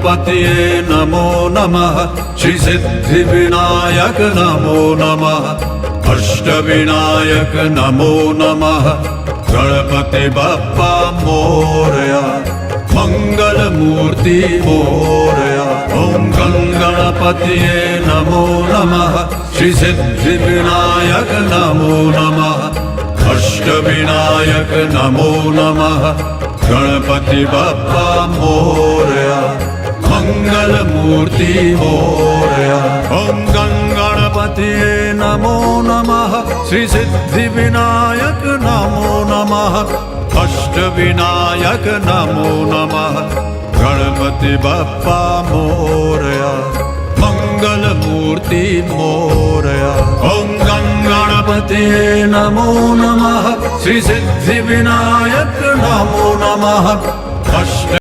गणपतये नमो नमः श्री सिद्धिविनायक नमो नमः अष्टविनायक नमो नमः गणपति बप्पा मोरया मंगलमूर्ति मोरया ओम गणपतये नमो नमः श्री सिद्धिविनायक नमो नमः अष्टविनायक नमो नमः गणपति बप्पा मोरया मंगलमूर्ति मोरया ओम गणपतये नमो नमः श्री सिद्धिविनायक नमो नमः अष्टविनायक नमो नमः गणपति बप्पा मोरया मंगलमूर्ति मोरया ओम गणपतये नमो नमः श्री सिद्धिविनायक नमो नमः